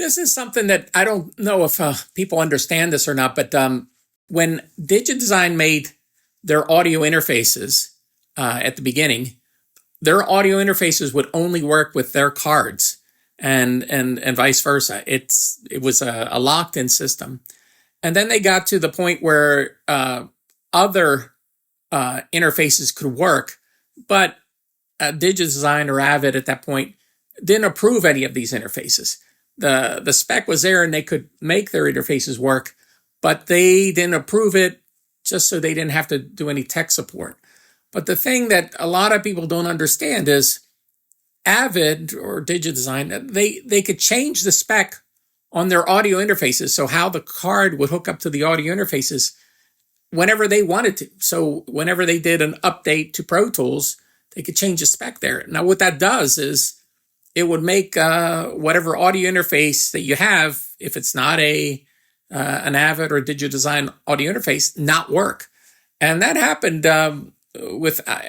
This is something that I don't know if people understand this or not, but when DigiDesign made their audio interfaces at the beginning, their audio interfaces would only work with their cards, and vice versa. It was a locked-in system, and then they got to the point where other interfaces could work, but DigiDesign or Avid at that point didn't approve any of these interfaces. The spec was there and they could make their interfaces work, but they didn't approve it just so they didn't have to do any tech support. But the thing that a lot of people don't understand is Avid or DigiDesign, they could change the spec on their audio interfaces, so how the card would hook up to the audio interfaces whenever they wanted to. So whenever they did an update to Pro Tools, they could change the spec there. Now, what that does is it would make whatever audio interface that you have, if it's not an Avid or DigiDesign audio interface, not work. And that happened I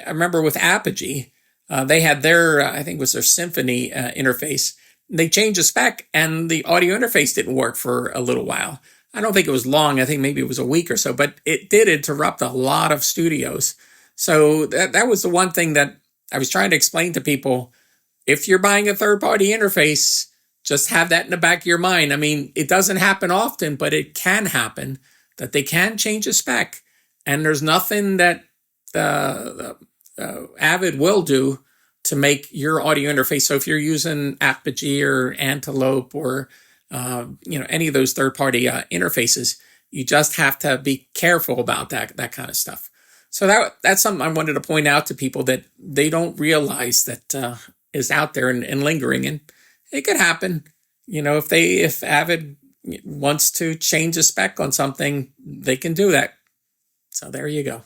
remember with Apogee. They had their, I think it was their Symphony interface. They changed the spec and the audio interface didn't work for a little while. I don't think it was long. I think maybe it was a week or so, but it did interrupt a lot of studios. So that was the one thing that I was trying to explain to people. If you're buying a third-party interface, just have that in the back of your mind. I mean, it doesn't happen often, but it can happen that they can change a spec, and there's nothing that Avid will do to make your audio interface. So if you're using Apogee or Antelope or any of those third-party interfaces, you just have to be careful about that kind of stuff. So that's something I wanted to point out to people, that they don't realize that is out there and lingering, and it could happen. If Avid wants to change a spec on something, they can do that. So there you go.